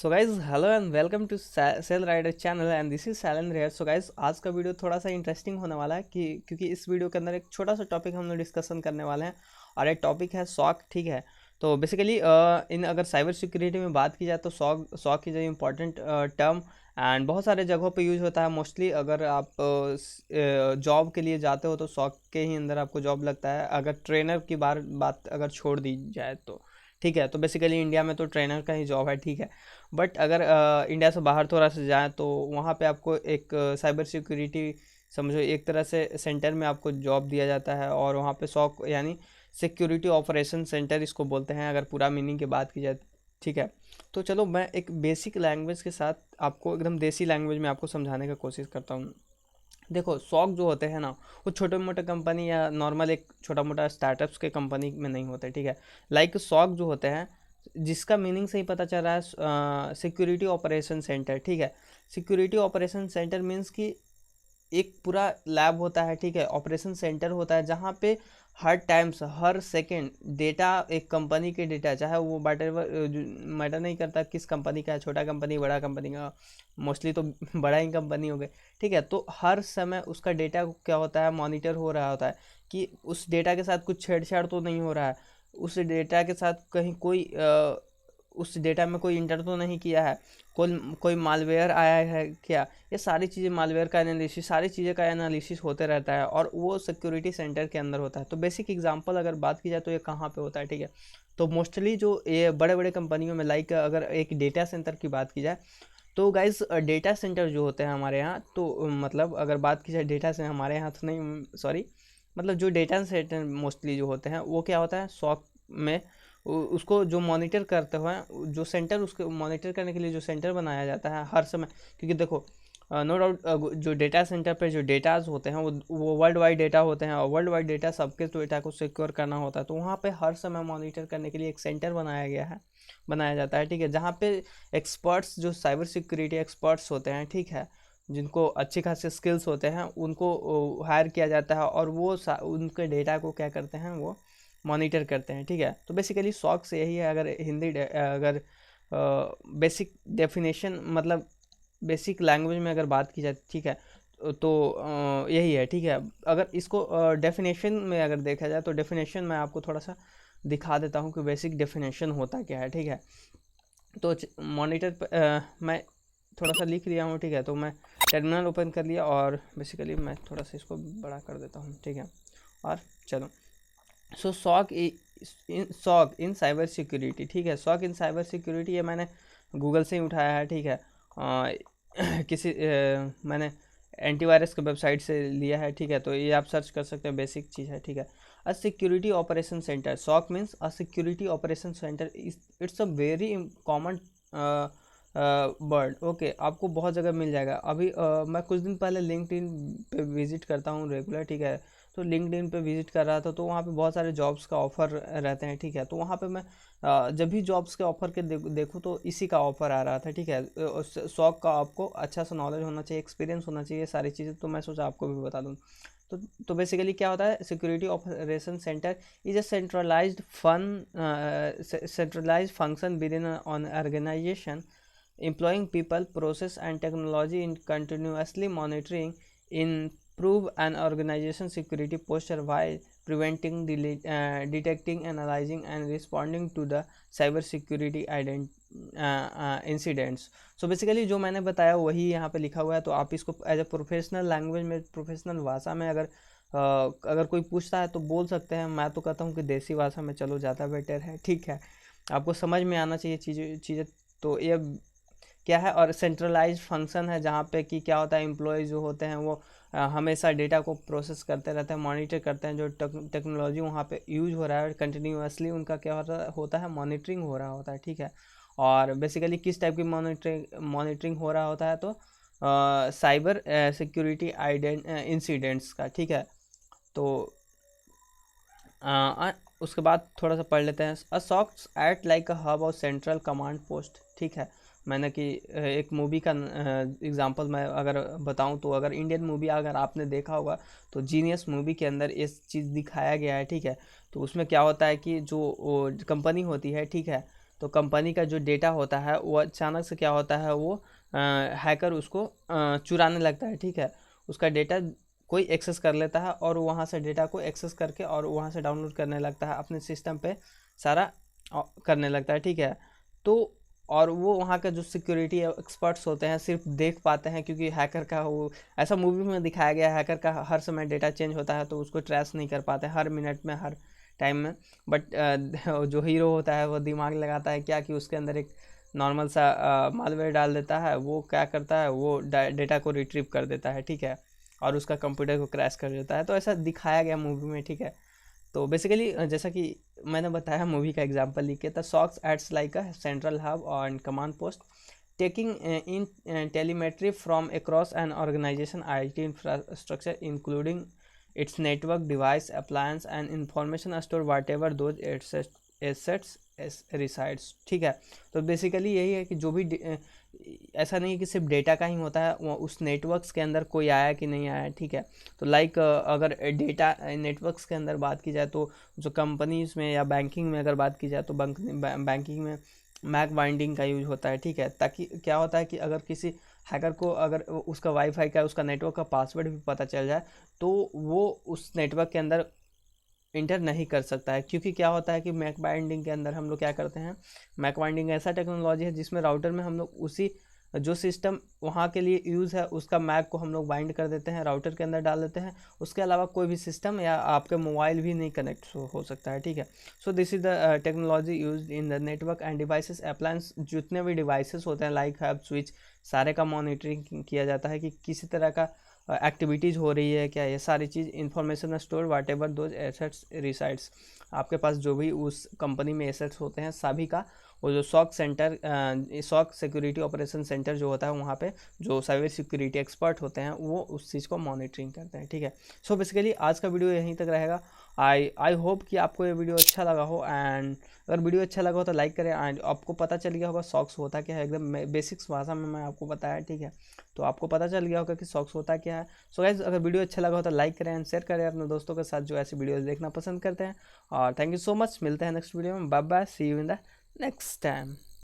So guys hello and welcome to sale rider channel and this is सैलन रेयर। So guys आज का video थोड़ा सा इंटरेस्टिंग होने वाला है क्योंकि इस वीडियो के अंदर एक छोटा सा टॉपिक हम लोग डिस्कशन करने वाले हैं और एक टॉपिक है सॉक। ठीक है, तो बेसिकली इन अगर साइबर सिक्योरिटी में बात की जाए तो SOC is a important term and बहुत सारे जगहों पे यूज़ होता है। मोस्टली अगर आप जॉब के लिए जाते हो तो सॉक के ही अंदर आपको जॉब लगता है, अगर ट्रेनर की बात अगर छोड़ दी जाए तो। ठीक है, तो बेसिकली इंडिया में तो ट्रेनर का ही जॉब है। ठीक है, बट अगर इंडिया से बाहर थोड़ा सा जाए तो वहाँ पे आपको एक साइबर सिक्योरिटी समझो एक तरह से सेंटर में आपको जॉब दिया जाता है और वहाँ पे सॉक यानी सिक्योरिटी ऑपरेशन सेंटर इसको बोलते हैं अगर पूरा मीनिंग की बात की जाए। ठीक है, तो चलो मैं एक बेसिक लैंग्वेज के साथ आपको एकदम देसी लैंग्वेज में आपको समझाने का कोशिश करता हूँ। देखो सॉक जो होते हैं ना, वो छोटे मोटे कंपनी या नॉर्मल एक छोटा मोटा स्टार्टअप्स के कंपनी में नहीं होते। ठीक है, लाइक सॉक जो होते हैं जिसका मीनिंग से ही पता चल रहा है सिक्योरिटी ऑपरेशन सेंटर। ठीक है, सिक्योरिटी ऑपरेशन सेंटर मीन्स कि एक पूरा लैब होता है। ठीक है, ऑपरेशन सेंटर होता है जहाँ पे हर टाइम्स हर सेकेंड डेटा एक कंपनी के डेटा चाहे वो मैटर नहीं करता किस कंपनी का है, छोटा कंपनी बड़ा कंपनी का, मोस्टली तो बड़ा ही कंपनी हो गए। ठीक है, तो हर समय उसका डेटा क्या होता है, मॉनिटर हो रहा होता है कि उस डेटा के साथ कुछ छेड़छाड़ तो नहीं हो रहा है, उस डेटा के साथ कहीं कोई उस डेटा में कोई इंटर तो नहीं किया है, कोई मालवेयर आया है क्या, ये सारी चीज़ें मालवेयर का एनालिसिस सारी चीज़ें का एनालिसिस होते रहता है और वो सिक्योरिटी सेंटर के अंदर होता है। तो बेसिक एग्जांपल अगर बात की जाए तो ये कहाँ पे होता है। ठीक है, तो मोस्टली जो ये बड़े बड़े कंपनियों में लाइक अगर एक डेटा सेंटर की बात की जाए तो गाइज डेटा सेंटर जो होते हैं हमारे यहाँ तो मतलब अगर बात की जाए डेटा से हमारे यहाँ तो नहीं, सॉरी, मतलब जो डेटा सेंटर मोस्टली जो होते हैं वो क्या होता है सॉक में उसको जो मॉनिटर करते हुए जो सेंटर उसके मॉनिटर करने के लिए जो सेंटर बनाया जाता है हर समय। क्योंकि देखो नो डाउट जो डेटा सेंटर पे जो डेटाज होते हैं वो वर्ल्ड वाइड डेटा होते हैं और वर्ल्ड वाइड डेटा सबके डेटा को सिक्योर करना होता है, तो वहाँ पे हर समय मॉनिटर करने के लिए एक सेंटर बनाया जाता है। ठीक है, जहाँ पे एक्सपर्ट्स जो साइबर सिक्योरिटी एक्सपर्ट्स होते हैं, ठीक है, जिनको अच्छी खासी स्किल्स होते हैं उनको हायर किया जाता है और वो उनके डेटा को क्या करते हैं, वो मॉनिटर करते हैं। ठीक है, तो बेसिकली सॉक से यही है। अगर अगर बेसिक डेफिनेशन मतलब बेसिक लैंग्वेज में अगर बात की जाए, ठीक है, तो यही है। ठीक है, अगर इसको डेफिनेशन में अगर देखा जाए तो डेफिनेशन मैं आपको थोड़ा सा दिखा देता हूँ कि बेसिक डेफिनेशन होता क्या है। ठीक है, तो मॉनिटर मैं थोड़ा सा लिख लिया हूँ। ठीक है, तो मैं टर्मिनल ओपन कर लिया और बेसिकली मैं थोड़ा सा इसको बड़ा कर देता हूँ। ठीक है, और चलो सो सॉक इन साइबर सिक्योरिटी। ठीक है, सॉक इन साइबर सिक्योरिटी ये मैंने गूगल से ही उठाया है। ठीक है, मैंने एंटीवायरस के वेबसाइट से लिया है। ठीक है, तो ये आप सर्च कर सकते हैं, बेसिक चीज़ है। ठीक है, a security operation centre, SOC means a security operation centre, it's a very common word. Okay, आपको बहुत जगह मिल जाएगा। अभी मैं कुछ दिन पहले लिंक्डइन पे विजिट करता हूँ रेगुलर। ठीक है, तो लिंक्डइन पे विजिट कर रहा था तो वहाँ पे बहुत सारे जॉब्स का ऑफ़र रहते हैं। ठीक है, तो वहाँ पे मैं जब भी जॉब्स के ऑफ़र के देखूँ तो इसी का ऑफ़र आ रहा था। ठीक है, शौक का आपको अच्छा सा नॉलेज होना चाहिए, एक्सपीरियंस होना चाहिए, सारी चीज़ें, तो मैं सोचा आपको भी बता दूँ। तो बेसिकली क्या होता है, security operation centre is a centralised function within on organisation employing people, process, and technology in continuously monitoring, improve an organization security posture while preventing, detecting, analyzing, and responding to the cyber security incidents. So basically जो मैंने बताया वही यहाँ पे लिखा हुआ है, तो आप इसको एज ए प्रोफेशनल लैंग्वेज में, प्रोफेशनल भाषा में अगर कोई पूछता है तो बोल सकते हैं। मैं तो कहता हूँ कि देसी भाषा में चलो ज़्यादा बेटर है। ठीक है, आपको समझ में आना चाहिए चीज़ें। तो ये क्या है, और सेंट्रलाइज फंक्शन है जहाँ पे कि क्या होता है, एम्प्लॉयज़ जो होते हैं वो हमेशा डेटा को प्रोसेस करते रहते हैं, मॉनिटर करते हैं, जो टेक्नोलॉजी वहाँ पे यूज हो रहा है कंटिन्यूसली उनका क्या होता है, मॉनिटरिंग हो रहा होता है। ठीक है, और बेसिकली किस टाइप की मॉनिटरिंग हो रहा होता है, तो साइबर सिक्योरिटी इंसिडेंट्स का। ठीक है, तो उसके बाद थोड़ा सा पढ़ लेते हैं। A SOCs act like a hub और सेंट्रल कमांड पोस्ट। ठीक है, मैंने कि एक मूवी का एग्जांपल मैं अगर बताऊं तो अगर इंडियन मूवी अगर आपने देखा होगा तो जीनियस मूवी के अंदर इस चीज़ दिखाया गया है। ठीक है, तो उसमें क्या होता है कि जो कंपनी होती है, ठीक है, तो कंपनी का जो डेटा होता है वो अचानक से क्या होता है, वो हैकर उसको चुराने लगता है, ठीक है। उसका डेटा कोई एक्सेस कर लेता है और वहाँ से डेटा को एक्सेस करके और वहाँ से डाउनलोड करने लगता है, अपने सिस्टम पे सारा करने लगता है, ठीक है। तो और वो वहाँ का जो सिक्योरिटी एक्सपर्ट्स होते हैं सिर्फ देख पाते हैं, क्योंकि हैकर का वो ऐसा मूवी में दिखाया गया है, हैकर का हर समय डेटा चेंज होता है तो उसको ट्रेस नहीं कर पाते हर मिनट में, हर टाइम में। बट जो हीरो होता है वो दिमाग लगाता है क्या कि उसके अंदर एक नॉर्मल सा मालवेयर डाल देता है, वो क्या करता है, वो डेटा को रिट्रीव कर देता है, ठीक है, और उसका कंप्यूटर को क्रैश कर देता है। तो ऐसा दिखाया गया मूवी में, ठीक है। तो बेसिकली जैसा कि मैंने बताया मूवी का एग्जांपल लिख के, the SOCs acts like a central hub और command post taking in telemetry from across an organization IT infrastructure, including its network, device, appliance and information store whatever those assets resides, ठीक है। तो basically यही है कि जो भी ऐसा नहीं है कि सिर्फ डेटा का ही होता है, वो उस नेटवर्क्स के अंदर कोई आया कि नहीं आया, ठीक है। तो लाइक अगर डेटा नेटवर्क्स के अंदर बात की जाए तो जो कंपनीज में या बैंकिंग में अगर बात की जाए तो बैंकिंग में मैक बाइंडिंग का यूज होता है, ठीक है। ताकि क्या होता है कि अगर किसी हैकर को अगर उसका वाईफाई का उसका नेटवर्क का पासवर्ड भी पता चल जाए तो वो उस नेटवर्क के अंदर इंटर नहीं कर सकता है, क्योंकि क्या होता है कि मैक बाइंडिंग के अंदर हम लोग क्या करते हैं, मैक बाइंडिंग ऐसा टेक्नोलॉजी है जिसमें राउटर में हम लोग उसी जो सिस्टम वहाँ के लिए यूज़ है उसका मैक को हम लोग बाइंड कर देते हैं, राउटर के अंदर डाल देते हैं। उसके अलावा कोई भी सिस्टम या आपके मोबाइल भी नहीं कनेक्ट हो सकता है, ठीक है। So this is the technology use in the network end devices appliance. जितने भी डिवाइसेस होते हैं लाइक हब स्विच, सारे का मॉनिटरिंग किया जाता है कि किसी तरह का एक्टिविटीज़ हो रही है क्या, ये सारी चीज़ information store whatever those assets resides. आपके पास जो भी उस कंपनी में एसेट्स होते हैं सभी का वो जो SOC centre, SOC security operation centre जो होता है वहाँ पे जो साइबर सिक्योरिटी एक्सपर्ट होते हैं वो उस चीज़ को मॉनिटरिंग करते हैं, ठीक है। सो बेसिकली आज का वीडियो यहीं तक रहेगा। आई होप कि आपको ये वीडियो अच्छा लगा हो, एंड अगर वीडियो अच्छा लगा हो तो लाइक करें। एंड आपको पता चल गया होगा सॉक्स होता क्या है, एकदम बेसिक्स भाषा में मैं आपको बताया, ठीक है। तो आपको पता चल गया होगा कि सॉक्स होता क्या है। सो गाइस, अगर वीडियो अच्छा लगा हो तो लाइक करें एंड शेयर करें अपने दोस्तों के साथ जो ऐसी वीडियोस देखना पसंद करते हैं। और थैंक यू सो मच, मिलते हैं नेक्स्ट वीडियो में। Bye bye, see you in the next time.